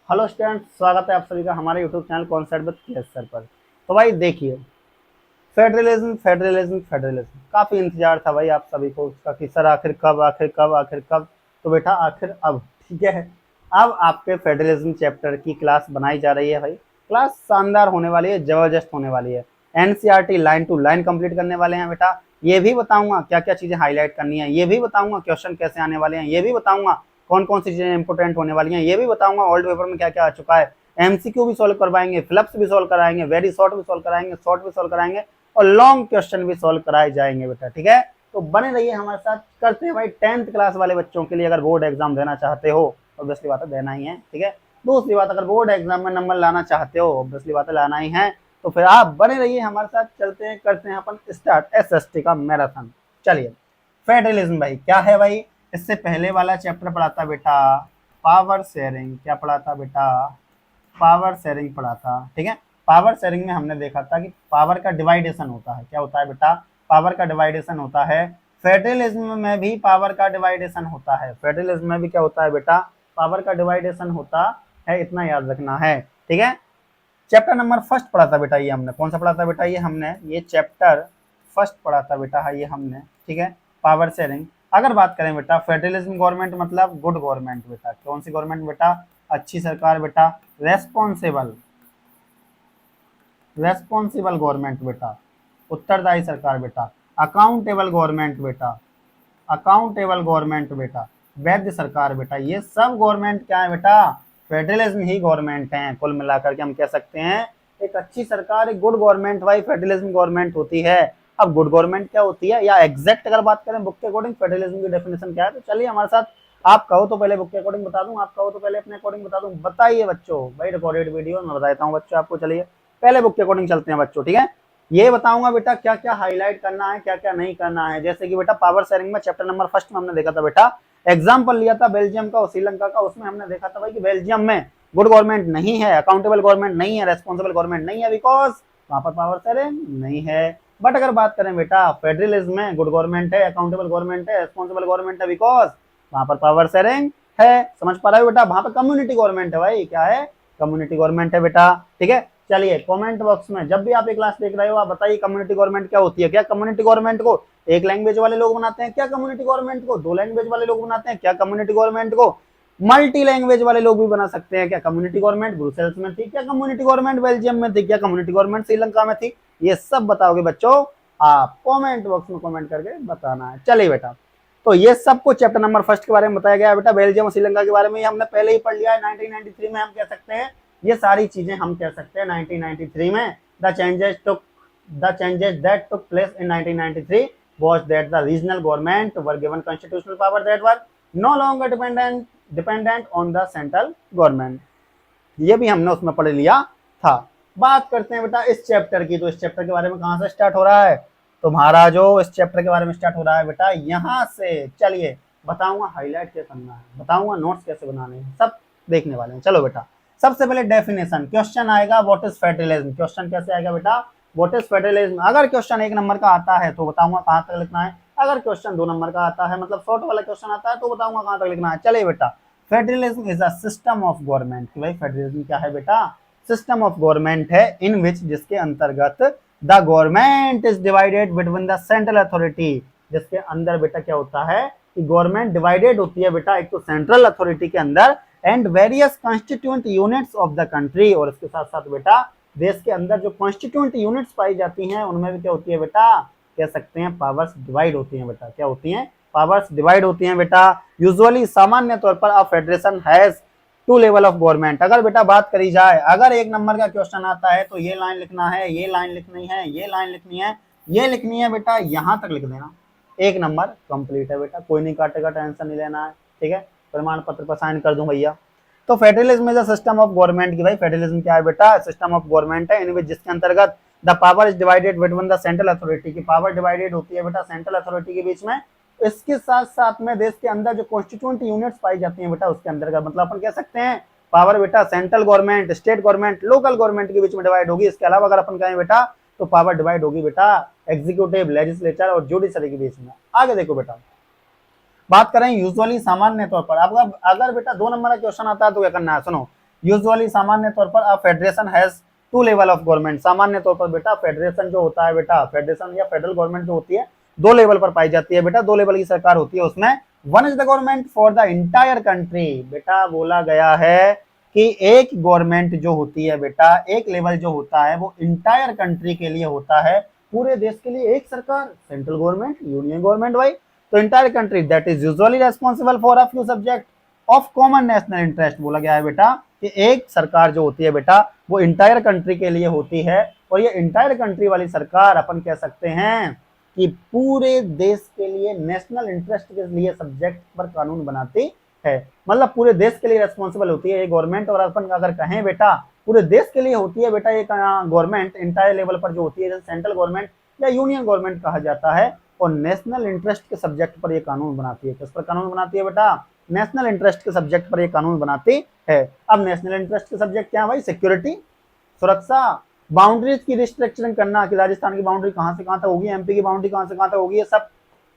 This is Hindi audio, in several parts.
हेलो स्टूडेंट, स्वागत है आप सभी का हमारे YouTube channel concept with KS sir पर। तो भाई देखिए, फेडरलिज्म फेडरलिज्म फेडरलिज्म काफी इंतजार था भाई आप सभी को उसका कि सर आखिर कब आखिर कब आखिर कब। तो बेटा आखिर अब ठीक है। अब आपके फेडरलिज्म चैप्टर की क्लास बनाई जा रही है भाई। क्लास शानदार होने वाली है, जबरदस्त होने वाली है। NCERT line to line complete करने वाले हैं बेटा। ये भी बताऊंगा क्या क्या चीजें हाईलाइट करनी है, ये भी बताऊंगा क्वेश्चन कैसे आने वाले हैं, ये भी बताऊंगा कौन कौन सी चीजें इंपोर्टेंट होने वाली हैं, ये भी बताऊंगा ओल्ड पेपर में क्या क्या आ चुका है। एमसीक्यू भी सोल्व करवाएंगे, फ्लप्स भी सोल्व कराएंगे, वेरी शॉर्ट भी सोल्व कराएंगे, शॉर्ट भी सोल्व कराएंगे और लॉन्ग क्वेश्चन भी सोल्व कराए जाएंगे बेटा। ठीक है, तो बने रहिए हमारे साथ। करते हैं भाई 10th क्लास वाले बच्चों के लिए, अगर बोर्ड एग्जाम देना चाहते हो ऑब्वियसली बात है देना ही है। ठीक है, दूसरी बात, अगर बोर्ड एग्जाम में नंबर लाना चाहते हो ऑब्वियसली बात है लाना ही है। तो फिर आप बने रहिए हमारे साथ। चलते हैं, करते हैं अपन स्टार्ट एसएसटी का मैराथन। चलिए, फेडरलिज्म भाई क्या है भाई। इससे पहले वाला चैप्टर पढ़ा था बेटा पावर शेयरिंग। क्या पढ़ा था बेटा? पावर शेयरिंग पढ़ा था। ठीक है, पावर शेयरिंग में हमने देखा था कि पावर का डिवाइडेशन होता है। क्या होता है बेटा? पावर का डिवाइडेशन होता है। फेडरलिज्म में भी पावर का डिवाइडेशन होता है। फेडरलिज्म में भी क्या होता है बेटा? पावर का डिवाइडेशन होता है, इतना याद रखना है। ठीक है, चैप्टर नंबर फर्स्ट पढ़ा था बेटा ये हमने। कौन सा पढ़ा था बेटा? ये हमने ये चैप्टर फर्स्ट पढ़ा था बेटा, है ये हमने। ठीक है, पावर शेयरिंग। अगर बात करें बेटा फेडरलिज्म गवर्नमेंट मतलब गुड गवर्नमेंट बेटा। कौन सी गवर्नमेंट बेटा? अच्छी सरकार बेटा। रेस्पॉन्सिबल रेस्पॉन्सिबल गवर्नमेंट बेटा, उत्तरदायी सरकार बेटा। अकाउंटेबल गवर्नमेंट बेटा, अकाउंटेबल गवर्नमेंट बेटा। वैध सरकार बेटा। ये सब गवर्नमेंट क्या है बेटा? फेडरलिज्म ही गवर्नमेंट है। कुल मिलाकर के हम कह सकते हैं एक अच्छी सरकार, एक गुड गवर्नमेंट भाई फेडरलिज्म गवर्नमेंट होती है। अब गुड गवर्नमेंट क्या होती है, या एग्जैक्ट अगर बात करें बुक के अकॉर्डिंग फेडरलिज्म की डेफिनेशन क्या है, तो चलिए हमारे साथ। आप कहो तो पहले बुक के अकॉर्डिंग बता दूं, आप कहो तो पहले अपने अकॉर्डिंग बता दूं। बताइए बच्चों, भाई रिकॉर्डेड वीडियो में बताता हूँ बच्चों आपको। चलिए पहले बुक के अकॉर्डिंग चलते हैं बच्चों। ठीक है, ये बताऊंगा बेटा क्या क्या हाईलाइट करना है, क्या क्या नहीं करना है। जैसे कि बेटा पावर शेयरिंग में चैप्टर नंबर फर्स्ट में हमने देखा था बेटा, एग्जाम्पल लिया था बेल्जियम का और श्रीलंका का। उसमें हमने देखा था भाई कि बेल्जियम में गुड गवर्नमेंट नहीं है, अकाउंटेबल गवर्नमेंट नहीं है, रेस्पॉन्सिबल गवर्नमेंट नहीं है, बिकॉज वहां पर पावर शेयरिंग नहीं है। बट अगर बात करें बेटा फेडरलिज्म में गुड गवर्नमेंट है, अकाउंटेबल गवर्नमेंट है, रेस्पॉन्सिबल गवर्नमेंट है, बिकॉज वहां पर पावर शेयरिंग है। समझ पा रहे हो बेटा? वहां पर कम्युनिटी गवर्नमेंट है भाई। क्या है? कम्युनिटी गवर्नमेंट है बेटा। ठीक है, चलिए कमेंट बॉक्स में जब भी आप ये क्लास देख रहे हो आप बताइए कम्युनिटी गवर्नमेंट क्या होती है। क्या कम्युनिटी गवर्नमेंट को एक लैंग्वेज वाले लोग बनाते हैं? क्या कम्युनिटी गवर्नमेंट को दो लैंग्वेज वाले लोग बनाते हैं? क्या कम्युनिटी गवर्नमेंट को मल्टी लैंग्वेज वाले लोग भी बना सकते हैं? क्या कम्युनिटी गवर्नमेंट ब्रुसेल्स में थी? क्या कम्युनिटी गवर्नमेंट बेल्जियम में थी? क्या कम्युनिटी गवर्नमेंट श्रीलंका में थी? ये सब बताओगे बच्चों आप कमेंट बॉक्स में कमेंट करके बताना है। चलिए बेटा, तो ये सब कुछ चैप्टर नंबर फर्स्ट के बारे में बताया गया है बेटा। बेल्जियम और श्रीलंका के बारे में हमने पहले ही पढ़ लिया है 1993 में। हम कह सकते हैं ये सारी चीजें हम कह सकते हैं 1993 में the changes that took place in 1993 was that the regional government were given constitutional power that were no longer dependent on the central government। ये भी हमने उसमें पढ़ लिया था। बात करते हैं बेटा इस चैप्टर की। तो इस चैप्टर के बारे में कहां से स्टार्ट हो रहा है तुम्हारा? जो इस चैप्टर के बारे में स्टार्ट हो रहा है बेटा यहाँ से। चलिए बताऊंगा हाईलाइट क्या करना है, बताऊंगा नोट्स कैसे बनाने हैं, सब देखने वाले हैं। चलो बेटा, सबसे पहले डेफिनेशन क्वेश्चन आएगा व्हाट इज फेडरलिज्म। क्वेश्चन कैसे आएगा बेटा? What is federalism. अगर क्वेश्चन 1 नंबर का आता है तो बताऊंगा कहां तक लिखना है। अगर क्वेश्चन 2 नंबर का आता है मतलब शॉर्ट वाला क्वेश्चन आता है तो बताऊंगा कहां तक लिखना है। चलिए बेटा, federalism is a system of government. भाई फेडरलिज्म क्या है बेटा? सिस्टम ऑफ गवर्नमेंट है इन विच जिसके अंतर्गत the government is divided between the central authority. जिसके अंदर बेटा क्या होता है कि गवर्नमेंट डिवाइडेड होती है बेटा एक तो सेंट्रल अथॉरिटी के अंदर and various constituent units of the country. और इसके साथ साथ बेटा देश के अंदर जो कॉन्स्टिट्यूएंट यूनिट्स पाई जाती हैं उनमें भी क्या होती है बेटा? कह सकते हैं पावर्स डिवाइड होती हैं बेटा। क्या होती हैं? पावर्स डिवाइड होती हैं बेटा। यूजुअली सामान्य तौर पर a federation has two level of government. अगर बेटा बात करी जाए, अगर 1 नंबर का क्वेश्चन आता है तो ये लाइन लिखना है, ये लाइन लिखनी है, ये लाइन लिखनी है, ये लिखनी है बेटा, यहां तक लिख देना। 1 नंबर कंप्लीट है बेटा, कोई नहीं काटेगा, टेंशन नहीं लेना है। ठीक है, प्रमाण पत्र पर साइन कर दूं भैया। तो federalism is a system of government की। भाई फेडरलिज्म क्या है बेटा? सिस्टम ऑफ गवर्नमेंट है इन जिसके अंतर्गत the power is divided between the central authority की पावर डिवाइडेड होती है बेटा सेंट्रल अथॉरिटी के बीच में। इसके साथ साथ में देश के अंदर जो कॉन्स्टिट्यूएंट यूनिट्स पाई जाती हैं बेटा उसके अंदर का मतलब अपन कह सकते हैं पावर बेटा central government, state government, local government के बीच में डिवाइड होगी। इसके अलावा अगर अपन कहें बेटा तो पावर डिवाइड होगी बेटा एग्जीक्यूटिव, लेजिस्लेचर और जुडिशरी के बीच में। आगे देखो बेटा, बात करें यूजुअली सामान्य तौर पर। अगर बेटा 2 नंबर का क्वेश्चन आता है तो क्या करना है? सुनो, यूजुअली सामान्य तौर पर a federation has two level of government, सामान्य तौर पर बेटा फेडरेशन जो होता है बेटा, फेडरेशन या फेडरल गवर्नमेंट जो होती है दो लेवल पर पाई जाती है बेटा, दो लेवल की सरकार होती है उसमें। One is the government for the entire country, बेटा बोला गया है कि एक गवर्नमेंट जो होती है बेटा, एक लेवल जो होता है वो इंटायर कंट्री के लिए होता है, पूरे देश के लिए एक सरकार, सेंट्रल गवर्नमेंट, यूनियन गवर्नमेंट भाई। तो entire country that is usually responsible for a few subject of common national interest, बोला गया है बेटा कि एक सरकार जो होती है बेटा वो इंटायर कंट्री के लिए होती है, और ये इंटायर कंट्री वाली सरकार अपन कह सकते हैं कि पूरे देश के लिए नेशनल इंटरेस्ट के लिए सब्जेक्ट पर कानून बनाती है, मतलब पूरे देश के लिए रेस्पॉन्सिबल होती है ये गवर्नमेंट। और अपन अगर कहें बेटा पूरे देश के लिए होती है बेटा ये गवर्नमेंट इंटायर लेवल पर जो होती है, जैसे सेंट्रल गवर्नमेंट या यूनियन गवर्नमेंट कहा जाता है, और नेशनल इंटरेस्ट के सब्जेक्ट पर ये कानून बनाती है। किस पर कानून बनाती है बेटा? नेशनल इंटरेस्ट के सब्जेक्ट पर ये कानून बनाती है। अब नेशनल इंटरेस्ट के सब्जेक्ट क्या है भाई? सिक्योरिटी, सुरक्षा, बाउंड्रीज की रिस्ट्रिक्शन करना कि राजस्थान की बाउंड्री कहां से कहां तक होगी, एमपी की बाउंड्री कहां से कहां तक होगी, ये सब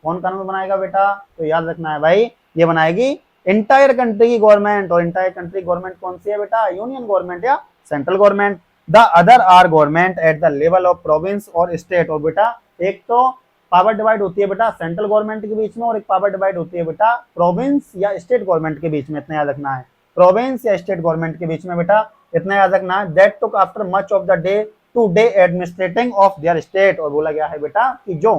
कौन कानून बनाएगा बेटा? तो याद रखना है भाई, ये बनाएगी इंटायर कंट्री की गवर्नमेंट। और इंटायर कंट्री गवर्नमेंट कौन सी है बेटा? यूनियन गवर्नमेंट या central government. The other are government at the level of province और स्टेट। और बेटा एक तो पावर डिवाइड होती है बेटा सेंट्रल गवर्नमेंट के बीच में, और एक पावर डिवाइड होती है बेटा प्रोविंस या स्टेट गवर्नमेंट के बीच में, इतना याद रखना है, प्रोविंस या स्टेट गवर्नमेंट के बीच में बेटा, इतना याद रखना है। That took after much of the day to day administrating of their state. और बोला गया है बेटा कि जो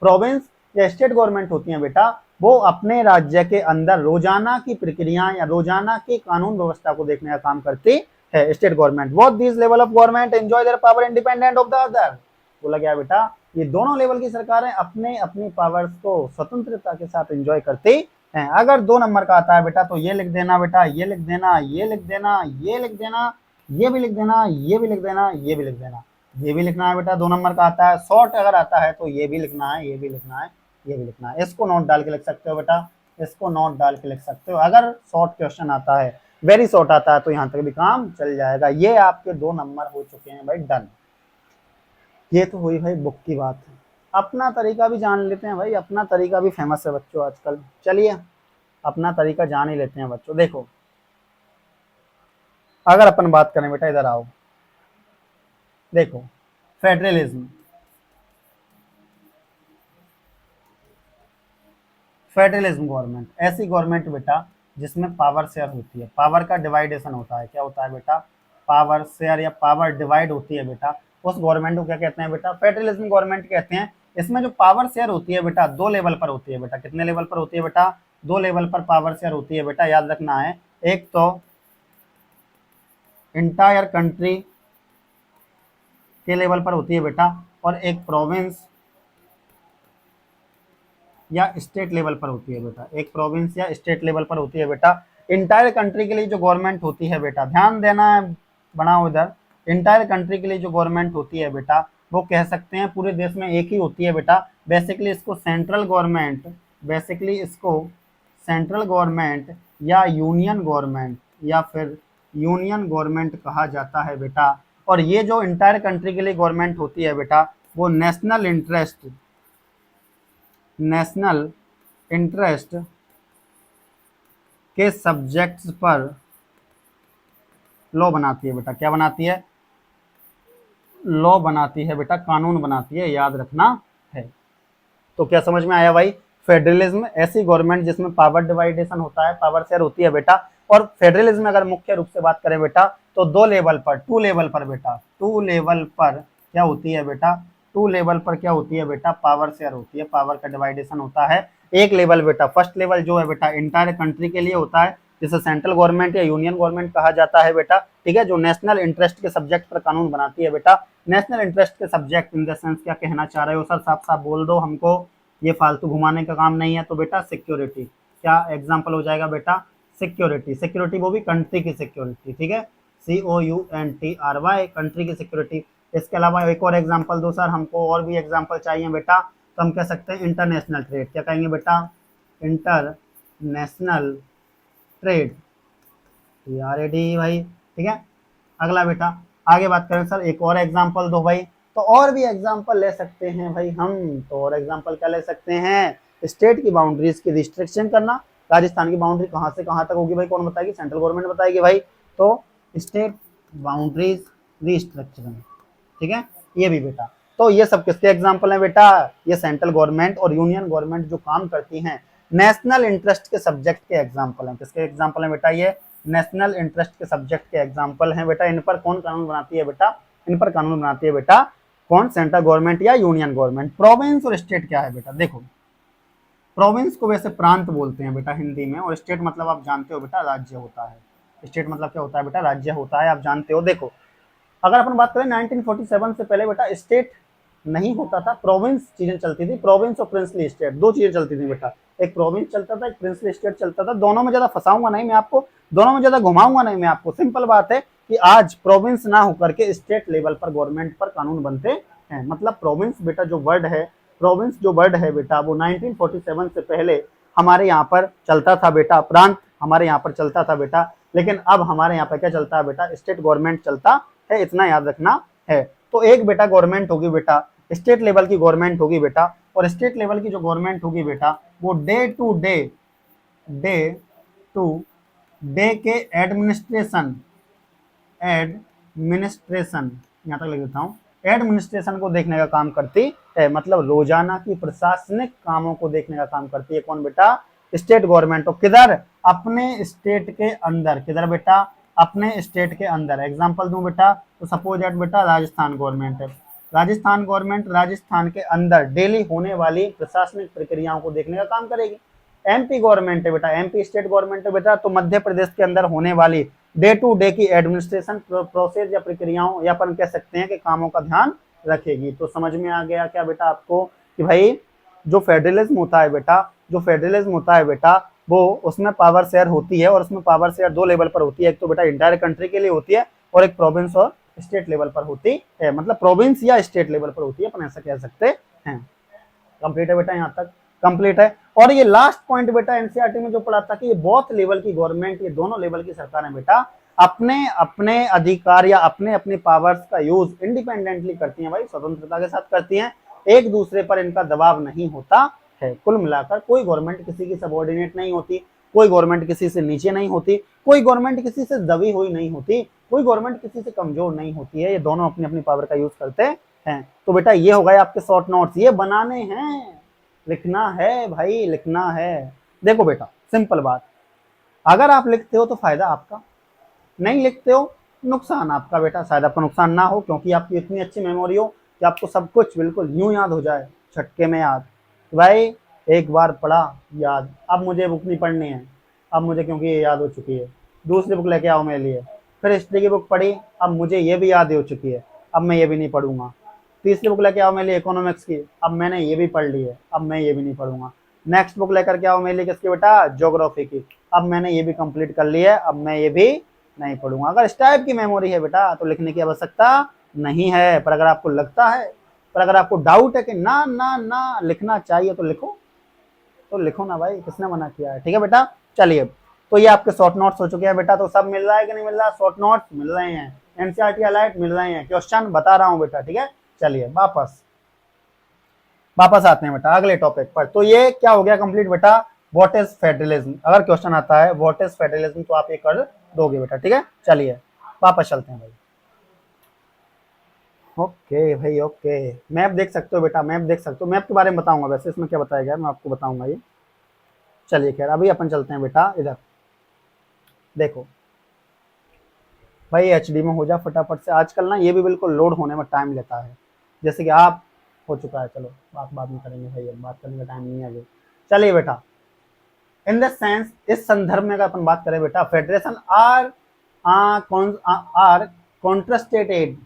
प्रोविंस या स्टेट गवर्नमेंट होती है बेटा वो अपने राज्य के अंदर रोजाना की प्रक्रिया या रोजाना की कानून व्यवस्था को देखने का काम करती है state government. Both this level of government enjoy their power independent of the other. बोला गया बेटा ये दोनों लेवल की सरकारें अपने अपनी पावर्स को स्वतंत्रता के साथ एंजॉय करती हैं। अगर 2 नंबर का आता है बेटा तो ये लिख देना बेटा, ये लिख देना, ये लिख देना, ये लिख देना, ये भी लिख देना, ये भी लिख देना, ये भी लिख देना, ये भी लिखना है बेटा। 2 नंबर का आता है। शॉर्ट अगर आता है तो ये भी लिखना है, ये भी लिखना है, ये भी लिखना है। इसको नोट डाल के लिख सकते हो बेटा, इसको नोट डाल के लिख सकते हो। अगर शॉर्ट क्वेश्चन आता है, वेरी शॉर्ट आता है तो यहाँ तक भी काम चल जाएगा। ये आपके 2 नंबर हो चुके हैं भाई, डन। ये तो हुई भाई बुक की बात। अपना तरीका भी जान लेते हैं भाई, अपना तरीका भी फेमस है बच्चों आजकल। चलिए अपना तरीका जान ही लेते हैं बच्चों। देखो अगर अपन बात करें बेटा, इधर आओ, देखो फेडरलिज्म, फेडरलिज्म गवर्नमेंट ऐसी गवर्नमेंट बेटा जिसमें पावर शेयर होती है, पावर का डिवाइडेशन होता है। क्या होता है बेटा? पावर शेयर या पावर डिवाइड होती है बेटा, उस गवर्नमेंट को क्या कहते हैं बेटा? फेडरलिज्म गवर्नमेंट कहते हैं। इसमें जो पावर शेयर होती है बेटा 2 लेवल पर होती है बेटा। कितने लेवल पर होती है बेटा? 2 लेवल पर पावर शेयर होती है बेटा, याद रखना है। एक तो इंटायर कंट्री के लेवल पर होती है बेटा, और एक प्रोविंस या स्टेट लेवल पर होती है बेटा, एक प्रोविंस या स्टेट लेवल पर होती है बेटा। इंटायर कंट्री के लिए जो गवर्नमेंट होती है बेटा, ध्यान देना है, बनाओ इधर। इंटायर कंट्री के लिए जो गवर्नमेंट होती है बेटा वो कह सकते हैं पूरे देश में एक ही होती है बेटा। बेसिकली इसको सेंट्रल गवर्नमेंट, बेसिकली इसको सेंट्रल गवर्नमेंट या यूनियन गवर्नमेंट या फिर यूनियन गवर्नमेंट कहा जाता है बेटा। और ये जो इंटायर कंट्री के लिए गवर्नमेंट होती है बेटा वो नेशनल इंटरेस्ट, नेशनल इंटरेस्ट के सब्जेक्ट्स पर लॉ बनाती है बेटा। क्या बनाती है? लॉ बनाती है बेटा, कानून बनाती है, याद रखना है। तो क्या समझ में आया भाई? फेडरलिज्म ऐसी गवर्नमेंट जिसमें पावर डिवाइडेशन होता है, पावर शेयर होती है बेटा। और फेडरलिज्म अगर मुख्य रूप से बात करें बेटा तो 2 लेवल पर, 2 लेवल पर बेटा, 2 लेवल पर क्या होती है बेटा? 2 लेवल पर क्या होती है बेटा? पावर शेयर होती है, पावर का डिवाइडेशन होता है। एक लेवल बेटा, फर्स्ट लेवल जो है बेटा इंटायर कंट्री के लिए होता है, जिसे सेंट्रल गवर्नमेंट या यूनियन गवर्नमेंट कहा जाता है बेटा, ठीक है, जो नेशनल इंटरेस्ट के सब्जेक्ट पर कानून बनाती है बेटा। नेशनल इंटरेस्ट के सब्जेक्ट इन द सेंस क्या कहना चाह रहे हो सर? साफ साफ बोल दो हमको, ये फालतू घुमाने का काम नहीं है। तो बेटा सिक्योरिटी, क्या एग्जाम्पल हो जाएगा बेटा? सिक्योरिटी, सिक्योरिटी वो भी कंट्री की सिक्योरिटी, ठीक है, COUNTRY, कंट्री की सिक्योरिटी। इसके अलावा एक और एग्जाम्पल दो सर हमको, और भी एग्जाम्पल चाहिए बेटा, तो हम कह सकते हैं इंटरनेशनल ट्रेड। क्या कहेंगे बेटा? इंटरनेशनल ट्रेड, TRAD भाई, ठीक है। अगला बेटा आगे बात करें सर, एक और एग्जाम्पल दो भाई। तो और भी एग्जाम्पल ले सकते हैं भाई हम, तो और एग्जाम्पल क्या ले सकते हैं? स्टेट की बाउंड्रीज की रिस्ट्रिक्शन करना। राजस्थान की बाउंड्री कहाँ से कहाँ तक होगी भाई? कौन बताएगी? सेंट्रल गवर्नमेंट बताएगी भाई। तो स्टेट बाउंड्रीज रीस्ट्रक्चरिंग, ठीक है, ये भी बेटा। तो ये सब किसके एग्जाम्पल हैं बेटा, ये सेंट्रल गवर्नमेंट और यूनियन गवर्नमेंट जो काम करती हैं नेशनल इंटरेस्ट के सब्जेक्ट के एग्जाम्पल हैं। किसके एग्जाम्पल हैं बेटा, ये नेशनल इंटरेस्ट के सब्जेक्ट के एग्जाम्पल हैं बेटा। इन पर कौन कानून बनाती है बेटा, इन पर कानून बनाती है बेटा कौन, सेंट्रल गवर्नमेंट या यूनियन गवर्नमेंट। प्रोविंस और स्टेट क्या है बेटा, देखो प्रोविंस को वैसे प्रांत बोलते हैं बेटा हिंदी में, और स्टेट मतलब आप जानते हो बेटा राज्य होता है। स्टेट मतलब क्या होता है बेटा, राज्य होता है, आप जानते हो। देखो अगर अपन बात करें 1947 से पहले बेटा स्टेट नहीं होता था, प्रोविंस चीजें चलती थी, प्रोविंस और प्रिंसली स्टेट दो चीजें चलती थी बेटा। एक प्रोविंस चलता था, एक प्रिंसली स्टेट चलता था। दोनों में ज्यादा फंसाऊंगा नहीं मैं आपको, दोनों में ज्यादा घुमाऊंगा नहीं मैं आपको। सिंपल बात है कि आज प्रोविंस ना होकर के स्टेट लेवल पर गवर्नमेंट पर कानून बनते हैं। मतलब प्रोविंस बेटा जो वर्ड है, प्रोविंस जो वर्ड है बेटा वो 1947 से पहले हमारे यहाँ पर चलता था बेटा, प्रांत हमारे यहाँ पर चलता था बेटा। लेकिन अब हमारे यहाँ पर क्या चलता है बेटा, स्टेट गवर्नमेंट चलता है, इतना याद रखना है। तो एक बेटा गवर्नमेंट होगी बेटा, स्टेट लेवल की गवर्नमेंट होगी बेटा, और स्टेट लेवल की जो गवर्नमेंट होगी बेटा वो डे टू डे के एडमिनिस्ट्रेशन यहाँ तक लिख देता हूँ, एडमिनिस्ट्रेशन को देखने का काम करती है। मतलब रोजाना की प्रशासनिक कामों को देखने का काम करती है कौन बेटा, स्टेट गवर्नमेंट। तो किधर, अपने स्टेट के अंदर, किधर बेटा, अपने स्टेट के अंदर। एग्जांपल दूं बेटा तो सपोज दैट बेटा राजस्थान गवर्नमेंट है, राजस्थान गवर्नमेंट राजस्थान के अंदर डेली होने वाली प्रशासनिक प्रक्रियाओं को देखने का काम करेगी। एमपी गवर्नमेंट है बेटा, एमपी स्टेट गवर्नमेंट है बेटा, तो मध्य प्रदेश के अंदर होने वाली डे टू डे की एडमिनिस्ट्रेशन प्रोसेस या प्रक्रियाओं या अपन कह सकते हैं कि कामों का ध्यान रखेगी। तो समझ में आ गया क्या बेटा आपको कि भाई जो फेडरलिज्म होता है बेटा, जो फेडरलिज्म होता है बेटा वो उसमें पावर शेयर होती है, और उसमें पावर शेयर दो लेवल पर होती है। एक तो बेटा इंटायर कंट्री के लिए होती है, और एक प्रोविंस और स्टेट लेवल पर होती है। मतलब प्रोविंस या स्टेट लेवल पर होती है, अपन ऐसा कह सकते हैं। कंप्लीट है बेटा, यहाँ तक कंप्लीट है। और ये लास्ट पॉइंट बेटा एनसीईआरटी में जो पढ़ा था कि ये बोथ लेवल की गवर्नमेंट, ये दोनों लेवल की सरकारें बेटा अपने अपने अधिकार या अपने अपने पावर्स का यूज इंडिपेंडेंटली करती हैं भाई, स्वतंत्रता के साथ करती हैं, एक दूसरे पर इनका दबाव नहीं होता है। कुल मिलाकर कोई गवर्नमेंट किसी की सबऑर्डिनेट नहीं होती, कोई गवर्नमेंट किसी से नीचे नहीं होती, कोई गवर्नमेंट किसी से दबी हुई नहीं होती, कोई गवर्नमेंट किसी से कमजोर नहीं होती है। ये दोनों अपनी अपनी पावर का यूज करते हैं। तो बेटा ये हो गए आपके शॉर्ट नोट्स, ये बनाने हैं, लिखना है भाई, लिखना है। देखो बेटा सिंपल बात, अगर आप लिखते हो तो फायदा आपका, नहीं लिखते हो नुकसान आपका बेटा। शायद आपका नुकसान ना हो, क्योंकि आपकी इतनी अच्छी मेमोरी हो कि आपको सब कुछ बिल्कुल यूं याद हो जाए, झटके में याद। भाई एक बार पढ़ा याद, अब मुझे बुक नहीं पढ़नी है, अब मुझे क्योंकि ये याद हो चुकी है, दूसरी बुक लेके आओ मेरे लिए। फिर हिस्ट्री की बुक पढ़ी, अब मुझे ये भी याद हो चुकी है, अब मैं ये भी नहीं पढ़ूंगा। तीसरी बुक लेके आओ मेरे लिए इकोनॉमिक्स की, अब मैंने ये भी पढ़ ली है, अब मैं ये भी नहीं पढ़ूंगा। नेक्स्ट बुक लेकर के आओ मेरे लिए किसकी बेटा, ज्योग्राफी की, अब मैंने ये भी कंप्लीट कर ली है, अब मैं ये भी नहीं पढ़ूंगा। अगर इस टाइप की मेमोरी है बेटा तो लिखने की आवश्यकता नहीं है। पर अगर आपको लगता है, पर अगर आपको डाउट है कि ना ना ना लिखना चाहिए तो लिखो, तो लिखो ना भाई, किसने मना किया है। ठीक है बेटा, चलिए तो ये आपके शॉर्ट नोट्स हो चुके हैं बेटा। तो सब मिल रहा है कि नहीं मिल रहा, शॉर्ट नोट्स मिल रहे हैं, एनसीईआरटी अलर्ट मिल रहे हैं, क्वेश्चन बता रहा हूँ बेटा। ठीक है, चलिए वापस आते हैं बेटा अगले टॉपिक पर। तो ये क्या हो गया कंप्लीट बेटा, व्हाट इज फेडरलिज्म। अगर क्वेश्चन आता है व्हाट इज फेडरलिज्म तो आप ये कर दोगे बेटा। ठीक है, चलिए वापस चलते हैं भाई। ओके भाई ओके, मैप देख सकते हो बेटा, मैप देख सकते हो, मैप के बारे में बताऊंगा, वैसे इसमें क्या बताया गया मैं आपको बताऊंगा ये। चलिए खैर अभी अपन चलते हैं बेटा इधर। देखो भाई एचडी में हो जा फटाफट से, आजकल ना ये भी बिल्कुल लोड होने में टाइम लेता है, जैसे कि आप हो चुका है। चलो बात बाद में करेंगे भाई, अब बात करने का टाइम नहीं है अभी। चलिए बेटा, इन द सेंस, इस संदर्भ में अगर अपन बात करें बेटा, federation are contrasted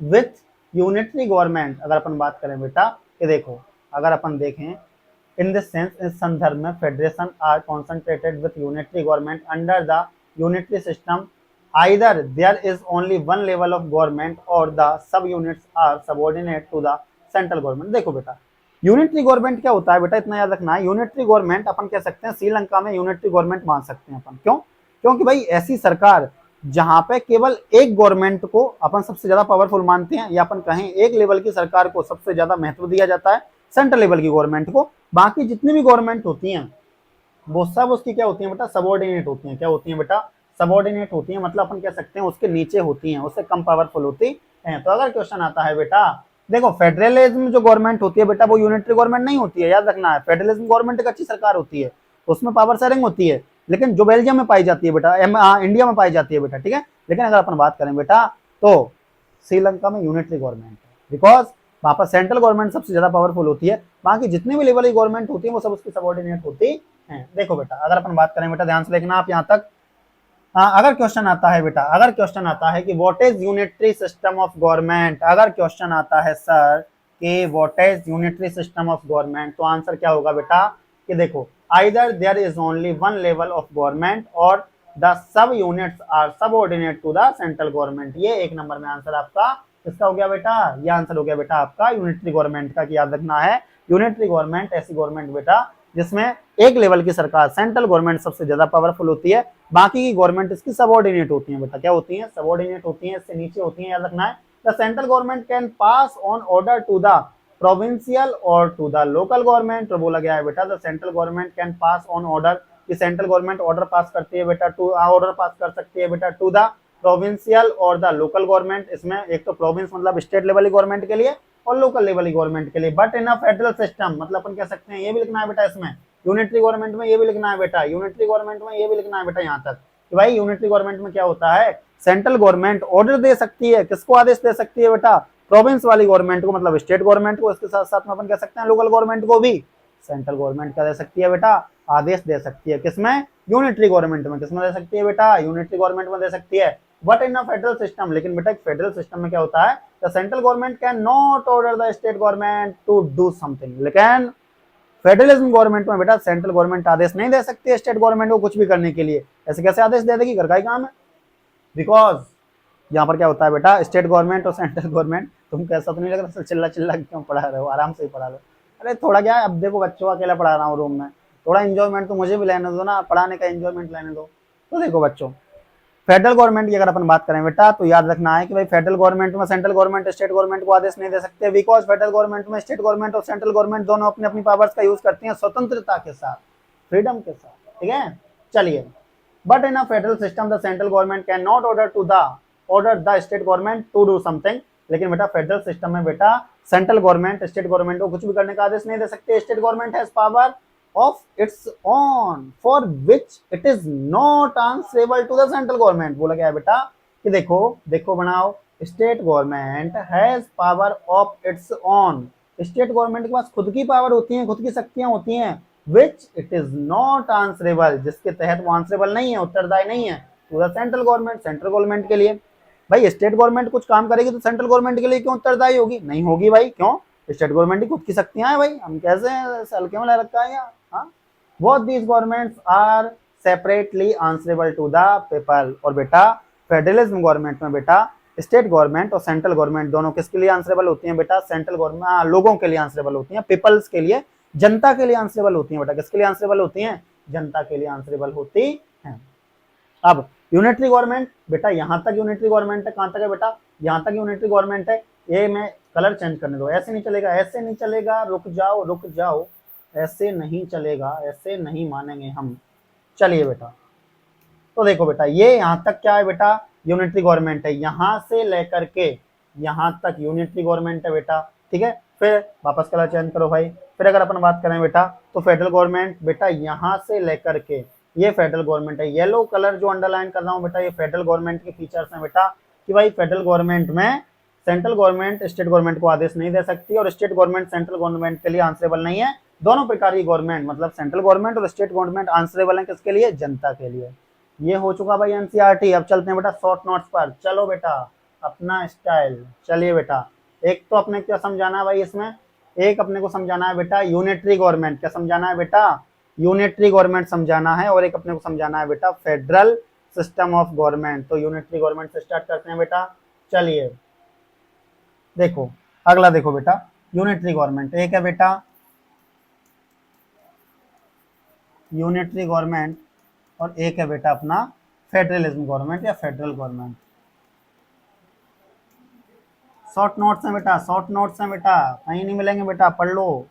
with unitary government. अगर अपन बात करें बेटा, ये देखो अगर अपन देखें इन द सेंस, इस संदर्भ में federation are concentrated with unitary government under the unitary system, either there is only one level of government or the sub units are subordinate to the central government। देखो बेटा यूनिटरी गवर्नमेंट क्या होता है बेटा, इतना याद रखना है। यूनिटरी गवर्नमेंट अपन कह सकते हैं श्रीलंका में यूनिटरी गवर्नमेंट मान सकते हैं अपन, क्यों, क्योंकि भाई ऐसी सरकार जहां पे केवल एक गवर्नमेंट को अपन सबसे ज्यादा पावरफुल मानते हैं, या अपन कहें एक लेवल की सरकार को सबसे ज्यादा महत्व दिया जाता है, सेंट्रल लेवल की गवर्नमेंट को। बाकी जितनी भी गवर्नमेंट होती हैं वो सब उसकी क्या होती है बेटा, सबऑर्डिनेट होती हैं। क्या होती है बेटा, सबॉर्डिनेट होती हैं, मतलब अपन कह सकते हैं उसके नीचे होती हैं, उससे कम पावरफुल होती हैं। तो अगर क्वेश्चन आता है बेटा, देखो फेडरलिज्म जो गवर्नमेंट होती है बेटा वो यूनिटरी गवर्नमेंट नहीं होती है, याद रखना है। फेडरलिज्म गवर्नमेंट एक अच्छी सरकार होती है, उसमें पावर शेयरिंग होती है, लेकिन जो बेल्जियम में पाई जाती है बेटा, इंडिया में पाई जाती है बेटा, ठीक है। लेकिन अगर अपन बात करें बेटा तो श्रीलंका में यूनिटरी गवर्नमेंट है, बिकॉज वहां पर सेंट्रल गवर्नमेंट सबसे ज्यादा पावरफुल होती है, बाकी जितनी भी लेवल की गवर्नमेंट होती है वो सब उसकी सबॉर्डिनेट होती है। देखो बेटा अगर अपन बात करें बेटा, ध्यान से देखना आप यहाँ तक। अगर क्वेश्चन आता है बेटा, अगर क्वेश्चन आता है कि what is unitary system of government, अगर क्वेश्चन आता है सर कि what is unitary system of government, तो आंसर क्या होगा बेटा कि देखो either there is only one level of government और the sub units are subordinate to the central government. ये एक नंबर में आंसर आपका किसका हो गया बेटा, ये आंसर हो गया बेटा आपका यूनिटरी गवर्नमेंट का, कि याद रखना है यूनिटरी गवर्नमेंट ऐसी गवर्नमेंट बेटा जिसमें एक लेवल की सरकार सेंट्रल गवर्नमेंट सबसे ज्यादा पावरफुल होती है, बाकी की गवर्नमेंट इसकी सबऑर्डिनेट होती है बेटा। क्या होती है, सबऑर्डिनेट होती है, इससे नीचे होती है, याद रखना है। The central government can pass on order to the provincial और टू द लोकल गवर्नमेंट। तो बोला गया है बेटा the central government can pass on order, कि सेंट्रल गवर्नमेंट ऑर्डर पास करती है बेटा, टू ऑर्डर पास कर सकती है बेटा टू द प्रोविंशियल और द लोकल गवर्नमेंट। इसमें एक तो प्रोविंस मतलब स्टेट लेवल की गवर्नमेंट के लिए और लोकल लेवल की गवर्नमेंट के लिए, but in a federal system, मतलब अपन कह सकते हैं ये भी लिखना है बेटा इसमें यूनिटरी गवर्नमेंट में, ये भी लिखना है बेटा यूनिटरी गवर्नमेंट में, ये भी लिखना है बेटा यहाँ तक कि भाई यूनिटरी गवर्नमेंट में क्या होता है, सेंट्रल गवर्नमेंट ऑर्डर दे सकती है, किसको आदेश दे सकती है बेटा, प्रोविंस वाली गवर्नमेंट को मतलब स्टेट गवर्नमेंट को, इसके साथ साथ में अपन कह सकते हैं लोकल गवर्नमेंट को भी सेंट्रल गवर्नमेंट क्या दे सकती है बेटा, आदेश दे सकती है, किसमें, यूनिटरी गवर्नमेंट में। किसमें दे सकती है बेटा, यूनिटरी गवर्नमेंट में दे सकती है। But in a federal system, लेकिन बेटा फेडरल सिस्टम में क्या होता है, the central government can not order the state government to do something. लेकिन फेडरलिज्म गवर्नमेंट में बेटा सेंट्रल गवर्नमेंट आदेश नहीं दे सकती है स्टेट गवर्नमेंट को कुछ भी करने के लिए। ऐसे कैसे आदेश दे देगी, घर का ही काम है। बिकॉज यहाँ पर क्या होता है बेटा, स्टेट गवर्नमेंट और सेंट्रल गवर्नमेंट, तुम कैसा तो नहीं लग रहा चिल्ला चिल्ला क्यों पढ़ा रहे हो, आराम से ही पढ़ा लो। अरे थोड़ा क्या है, अब देखो बच्चों अकेला पढ़ा रहा हूँ रूम में, थोड़ा इंजॉयमेंट तो मुझे भी लेने दो ना, पढ़ाने का इंजॉयमेंट लेने दो। तो देखो बच्चों फेडरल गवर्नमेंट की अगर अपन बात करें बेटा तो याद रखना है कि भाई फेडरल गवर्नमेंट में सेंट्रल गवर्नमेंट स्टेट गवर्नमेंट को आदेश नहीं दे सकते, बिकॉज फेडरल गवर्नमेंट में स्टेट गवर्नमेंट और सेंट्रल गवर्नमेंट दोनों अपनी अपनी पावर्स का यूज करती हैं स्वतंत्रता के साथ, फ्रीडम के साथ, ठीक है। चलिए, but in a federal system the central government can not order the state government to do something. लेकिन बेटा फेडरल सिस्टम में बेटा सेंट्रल गवर्नमेंट स्टेट गवर्नमेंट को कुछ भी करने का आदेश नहीं दे सकते। State government has power of its own for which it is not answerable to the central government। बोला गया है बेटा कि देखो देखो बनाओ, state government has power of its own, state government के पास खुद की पावर होती है, खुद की शक्तियां होती हैं, which it is not answerable, जिसके तहत वो आंसरेबल नहीं है, उत्तरदायी नहीं है to the central government, central government के लिए। भाई स्टेट गवर्नमेंट कुछ काम करेगी तो सेंट्रल गवर्नमेंट के लिए क्यों उत्तरदायी होगी, नहीं होगी भाई, क्यों, स्टेट गवर्नमेंट की खुद की शक्तियां हैं भाई, हम कैसे हल्के में ले रखा है यहाँ। Both these governments are separately answerable to the people। और बेटा फेडरलिज्म गवर्नमेंट में बेटा स्टेट गवर्नमेंट और सेंट्रल गवर्नमेंट दोनों किसके लिए आंसरेबल होती हैं बेटा, सेंट्रल गवर्नमेंट लोगों के लिए आंसरेबल होती हैं, पीपल्स के लिए, जनता के लिए आंसरेबल होती हैं बेटा, किसके लिए आंसरेबल होती हैं, जनता के लिए आंसरेबल होती हैं। अब यूनिटरी गवर्नमेंट बेटा यहाँ तक यूनिटरी गवर्नमेंट है, कहाँ तक है बेटा, यहाँ तक यूनिटरी गवर्नमेंट है। ये मैं कलर चेंज करने दो, ऐसे नहीं चलेगा, ऐसे नहीं चलेगा, रुक जाओ, ऐसे नहीं चलेगा, ऐसे नहीं मानेंगे हम। चलिए बेटा, तो देखो बेटा ये यहाँ तक क्या है बेटा, यूनिटरी गवर्नमेंट है, यहाँ से लेकर के यहाँ तक यूनिटरी गवर्नमेंट है बेटा, ठीक है। फिर वापस कलर चेंज करो भाई। फिर अगर अपन बात करें बेटा तो फेडरल गवर्नमेंट बेटा यहाँ से लेकर के ये फेडरल गवर्नमेंट है, येलो कलर जो अंडरलाइन कर रहा हूँ बेटा ये फेडरल गवर्नमेंट के फीचर्स हैं बेटा, कि भाई फेडरल गवर्नमेंट में सेंट्रल गवर्नमेंट स्टेट गवर्नमेंट को आदेश नहीं दे सकती और स्टेट गवर्नमेंट सेंट्रल गवर्नमेंट के लिए आंसरेबल नहीं है। दोनों प्रकार की गवर्नमेंट मतलब सेंट्रल गवर्नमेंट और स्टेट गवर्नमेंट आंसरेबल है किसके लिए, जनता के लिए। ये हो चुका भाई एनसीईआरटी। अब चलते हैं बेटा शॉर्ट नोट्स पर, चलो बेटा अपना स्टाइल। चलिए बेटा, एक तो अपने क्या समझाना है भाई इसमें, एक अपने को समझाना है बेटा यूनिटरी गवर्नमेंट, क्या समझाना है बेटा, यूनिटरी गवर्नमेंट समझाना है, और एक अपने को समझाना है बेटा फेडरल सिस्टम ऑफ गवर्नमेंट। तो यूनिटरी गवर्नमेंट से स्टार्ट करते हैं बेटा। चलिए देखो अगला, देखो बेटा यूनिटरी गवर्नमेंट, एक है बेटा यूनिटरी गवर्नमेंट और एक है बेटा अपना फेडरलिज्म गवर्नमेंट या फेडरल गवर्नमेंट। शॉर्ट नोट्स हैं बेटा, शॉर्ट नोट्स हैं बेटा, कहीं नहीं मिलेंगे बेटा, पढ़ लो।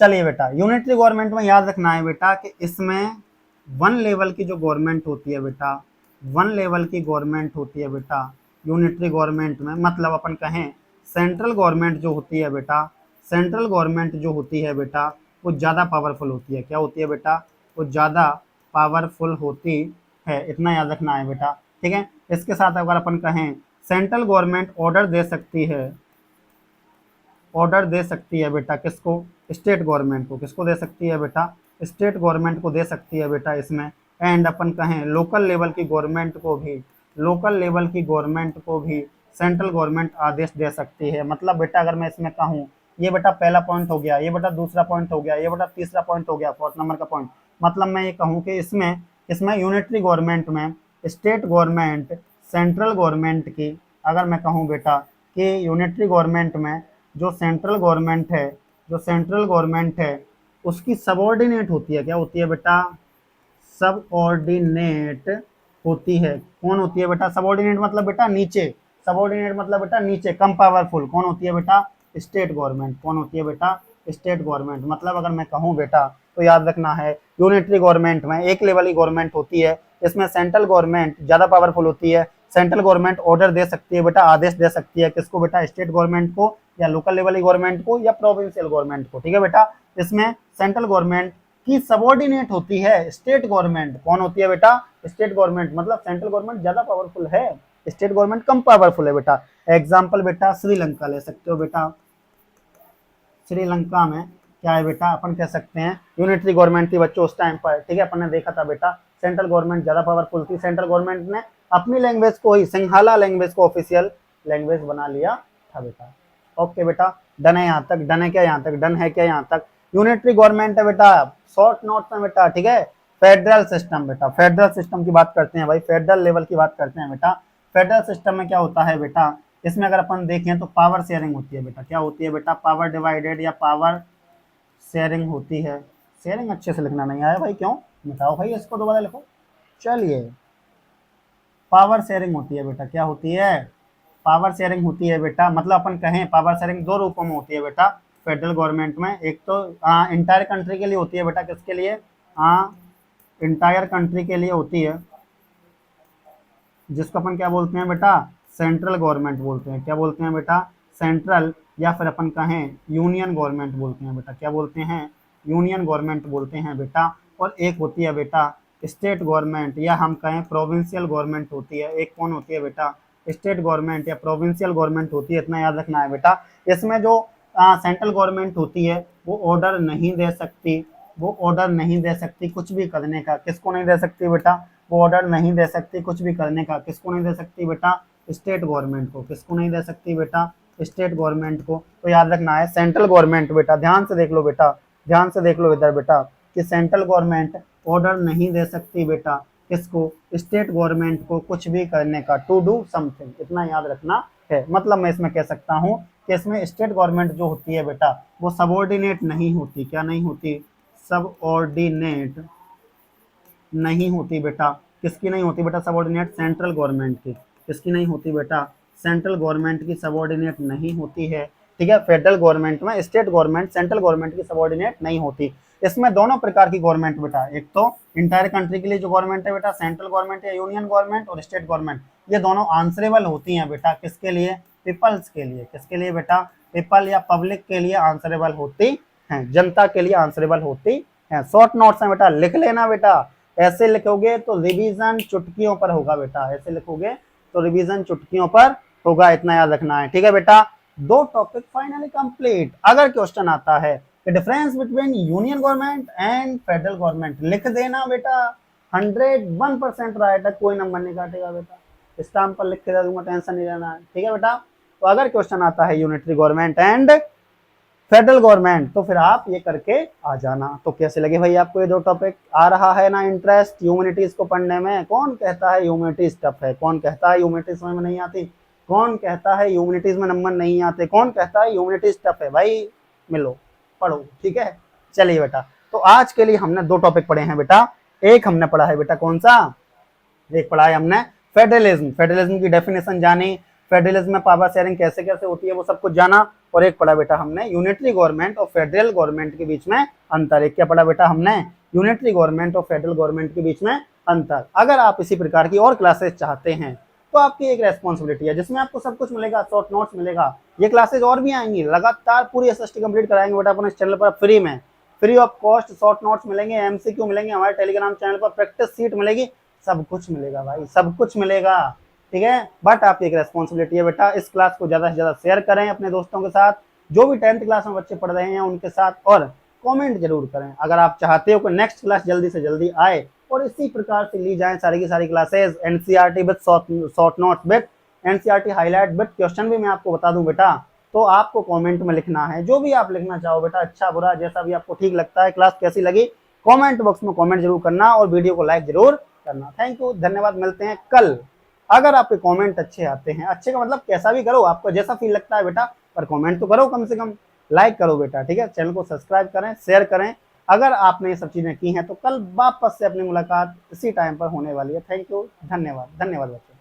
चलिए बेटा यूनिटरी गवर्नमेंट में याद रखना है बेटा कि इसमें वन लेवल की जो गवर्नमेंट होती है बेटा, वन लेवल की गवर्नमेंट होती है बेटा यूनिटरी गवर्नमेंट में, मतलब अपन कहें सेंट्रल गवर्नमेंट जो होती है बेटा, सेंट्रल गवर्नमेंट जो होती है बेटा वो ज़्यादा पावरफुल होती है। क्या होती है बेटा? वो ज़्यादा पावरफुल होती है, इतना याद रखना है बेटा। ठीक है, इसके साथ अगर अपन कहें सेंट्रल गवर्नमेंट ऑर्डर दे सकती है, ऑर्डर दे सकती है बेटा किसको? स्टेट गवर्नमेंट को। किसको दे सकती है बेटा? स्टेट गवर्नमेंट को दे सकती है बेटा इसमें। एंड अपन कहें लोकल लेवल की गवर्नमेंट को भी, लोकल लेवल की गवर्नमेंट को भी सेंट्रल गवर्नमेंट आदेश दे सकती है। मतलब बेटा अगर मैं इसमें कहूँ, ये बेटा पहला पॉइंट हो गया, ये बेटा दूसरा पॉइंट हो गया, ये बेटा तीसरा पॉइंट हो गया, फोर्थ नंबर का पॉइंट। मतलब मैं ये कहूँ कि इसमें इसमें यूनिटरी गवर्नमेंट में स्टेट गवर्नमेंट सेंट्रल गवर्नमेंट की, अगर मैं कहूँ बेटा कि यूनिटरी गवर्नमेंट में जो सेंट्रल गवर्नमेंट है, जो सेंट्रल गवर्नमेंट है उसकी सबऑर्डिनेट होती है। क्या होती है बेटा? सबऑर्डिनेट होती है। कौन होती है बेटा? सबऑर्डिनेट मतलब बेटा नीचे, सबऑर्डिनेट मतलब बेटा नीचे, कम पावरफुल। कौन होती है बेटा? State government. कौन होती है बेटा? State government. मतलब अगर मैं कहूँ बेटा तो याद रखना है यूनिटरी गवर्नमेंट में एक लेवल की गवर्नमेंट होती है, इसमें सेंट्रल गवर्नमेंट ज्यादा पावरफुल होती है। सेंट्रल गवर्नमेंट ऑर्डर दे सकती है बेटा, आदेश दे सकती है किसको बेटा? स्टेट गवर्नमेंट को, या लोकल लेवल की गवर्नमेंट को, या प्रोविंशियल गवर्नमेंट को। ठीक है बेटा, इसमें सेंट्रल गवर्नमेंट की सबऑर्डिनेट होती है स्टेट गवर्नमेंट। कौन होती है बेटा? State government. मतलब सेंट्रल गवर्नमेंट ज्यादा पावरफुल है, स्टेट गवर्नमेंट कम पावरफुल है बेटा। एग्जाम्पल बेटा श्रीलंका ले सकते हो बेटा। श्रीलंका में क्या है बेटा? अपन कह सकते हैं यूनिटरी गवर्नमेंट थी बच्चों उस टाइम पर। ठीक है, अपन ने देखा था बेटा सेंट्रल गवर्नमेंट ज्यादा पावरफुल थी। सेंट्रल गवर्नमेंट ने अपनी लैंग्वेज को ही, सिंहाला लैंग्वेज को ऑफिशियल लैंग्वेज बना लिया था बेटा। ओके बेटा, डन है यहाँ तक? डन है क्या यहाँ तक? डन है क्या यहाँ तक? यूनिटरी गवर्नमेंट है बेटा, शॉर्ट नोट में बेटा। ठीक है, फेडरल सिस्टम बेटा, फेडरल सिस्टम की बात करते हैं भाई, फेडरल लेवल की बात करते हैं बेटा। फेडरल सिस्टम में क्या होता है बेटा? इसमें अगर अपन देखें तो पावर शेयरिंग होती है बेटा। क्या होती है बेटा? पावर डिवाइडेड या पावर शेयरिंग होती है। शेयरिंग अच्छे से लिखना नहीं आया भाई, क्यों? बताओ भाई, इसको दोबारा लिखो। चलिए, पावर शेयरिंग होती है बेटा। क्या होती है? पावर शेयरिंग होती है बेटा। मतलब अपन कहें पावर शेयरिंग दो रूपों में होती है बेटा फेडरल गवर्नमेंट में। एक तो इंटायर कंट्री के लिए होती है बेटा। किसके लिए? इंटायर कंट्री के लिए होती है, जिसको अपन क्या बोलते हैं बेटा? सेंट्रल गवर्नमेंट बोलते हैं। क्या बोलते हैं बेटा? सेंट्रल, या फिर अपन कहें यूनियन गवर्नमेंट बोलते हैं बेटा। क्या बोलते हैं? यूनियन गवर्नमेंट बोलते हैं बेटा। और एक होती है बेटा स्टेट गवर्नमेंट, या हम कहें प्रोविंशियल गवर्नमेंट होती है। एक कौन होती है बेटा? स्टेट गवर्नमेंट या प्रोविंशियल गवर्नमेंट होती है, इतना याद रखना है बेटा। इसमें जो सेंट्रल गवर्नमेंट होती है वो ऑर्डर नहीं दे सकती, वो ऑर्डर नहीं दे सकती कुछ भी करने का। किसको नहीं दे सकती बेटा? वो ऑर्डर नहीं दे सकती कुछ भी करने का। किसको नहीं दे सकती बेटा? स्टेट गवर्नमेंट को। किसको नहीं दे सकती बेटा? स्टेट गवर्नमेंट को। तो याद रखना है सेंट्रल गवर्नमेंट बेटा, ध्यान से देख लो बेटा, ध्यान से देख लो इधर बेटा, कि सेंट्रल गवर्नमेंट ऑर्डर नहीं दे सकती बेटा किसको? स्टेट गवर्नमेंट को कुछ भी करने का, टू डू समथिंग, इतना याद रखना है। मतलब मैं इसमें कह सकता हूँ कि इसमें स्टेट गवर्नमेंट जो होती है बेटा वो सबऑर्डिनेट नहीं होती। क्या नहीं होती? सबऑर्डिनेट नहीं होती बेटा। किसकी नहीं होती बेटा सबऑर्डिनेट? सेंट्रल गवर्नमेंट की। किसकी नहीं होती बेटा? सेंट्रल गवर्नमेंट की सबऑर्डिनेट नहीं होती है। ठीक है, फेडरल गवर्नमेंट में स्टेट गवर्नमेंट सेंट्रल गवर्नमेंट की सबऑर्डिनेट नहीं होती। इसमें दोनों प्रकार की गवर्नमेंट बेटा, एक तो इंटायर कंट्री के लिए जो गवर्नमेंट है बेटा सेंट्रल गवर्नमेंट या यूनियन गवर्नमेंट, और स्टेट गवर्नमेंट, ये दोनों आंसरेबल होती हैं बेटा। किसके लिए? पीपल्स के लिए। किसके लिए बेटा? पीपल या पब्लिक के लिए आंसरेबल होती हैं, जनता के लिए आंसरेबल होती हैं। शॉर्ट नोट्स में बेटा लिख लेना बेटा। ऐसे लिखोगे तो रिवीजन चुटकियों पर होगा बेटा, ऐसे लिखोगे तो रिवीजन चुटकियों पर होगा, इतना याद रखना है। ठीक है बेटा, दो टॉपिक फाइनली कंप्लीट। अगर क्वेश्चन आता है कि difference between union government and federal government, लिख देना बेटा। 101% राइट है, कोई नंबर नहीं काटेगा बेटा। स्टाम्प पर लिख के दे दूंगा, टेंशन नहीं लेना है। ठीक है बेटा, तो अगर क्वेश्चन आता है unitary government and federal government तो फिर आप ये करके आ जाना। तो कैसे लगे भाई आपको ये दो टॉपिक? आ रहा है ना इंटरेस्ट ह्यूमैनिटीज को पढ़ने में? कौन कहता है ह्यूमैनिटीज टफ है? कौन कहता है ह्यूमैनिटीज समझ में नहीं आती? कौन कहता है ह्यूमैनिटीज में नंबर नहीं आते? कौन कहता है ह्यूमैनिटीज टफ है? भाई मिलो, पढ़ो। ठीक है, चलिए बेटा, तो आज के लिए हमने दो टॉपिक पढ़े हैं बेटा। एक हमने पढ़ा है बेटा कौन सा? एक पढ़ा है हमने फेडरलिज्म, फेडरलिज्म की डेफिनेशन जानी, फेडरलिज्म में पावर शेयरिंग कैसे कैसे होती है वो सब कुछ जाना। और एक पढ़ा बेटा हमने यूनिटरी गवर्नमेंट और फेडरल गवर्नमेंट के बीच में अंतर। एक क्या पढ़ा बेटा हमने? यूनिटरी गवर्नमेंट और फेडरल गवर्नमेंट के बीच में अंतर। अगर आप इसी प्रकार की और क्लासेस चाहते हैं तो आपकी एक रेस्पॉन्सिबिलिटी है जिसमें आपको सब कुछ मिलेगा, शॉर्ट नोट्स मिलेगा, ये क्लासेस और भी आएंगी, लगातार पूरी एसएसटी कंप्लीट कराएंगे बेटा अपन इस चैनल पर फ्री में, free of cost. Short notes मिलेंगे, एमसीक्यू मिलेंगे, हमारे टेलीग्राम चैनल पर प्रैक्टिस सीट मिलेगी, सब कुछ मिलेगा भाई, सब कुछ मिलेगा, ठीक है। बट आपकी एक रेस्पॉन्सिबिलिटी है बेटा, इस क्लास को ज्यादा से ज्यादा शेयर करें अपने दोस्तों के साथ, जो भी 10th क्लास में बच्चे पढ़ रहे हैं उनके साथ, और कमेंट जरूर करें अगर आप चाहते हो कि नेक्स्ट क्लास जल्दी से जल्दी आए और इसी प्रकार से ली जाए सारी की सारी classes, NCERT with short notes with NCERT highlight with question भी मैं आपको बता दूं बेटा। तो आपको कमेंट में लिखना है जो भी आप लिखना चाहो बेटा, अच्छा बुरा जैसा भी आपको ठीक लगता है, क्लास कैसी लगी कमेंट बॉक्स में कमेंट जरूर करना और वीडियो को लाइक जरूर करना। थैंक यू, धन्यवाद, मिलते हैं कल। अगर आपके कमेंट अच्छे आते हैं, अच्छे का मतलब कैसा भी करो, आपको जैसा फील लगता है बेटा, पर कमेंट तो करो, कम से कम लाइक करो बेटा, ठीक है। चैनल को सब्सक्राइब करें, शेयर करें। अगर आपने ये सब चीजें की हैं तो कल वापस से अपनी मुलाकात इसी टाइम पर होने वाली है। थैंक यू, धन्यवाद, धन्यवाद बच्चों।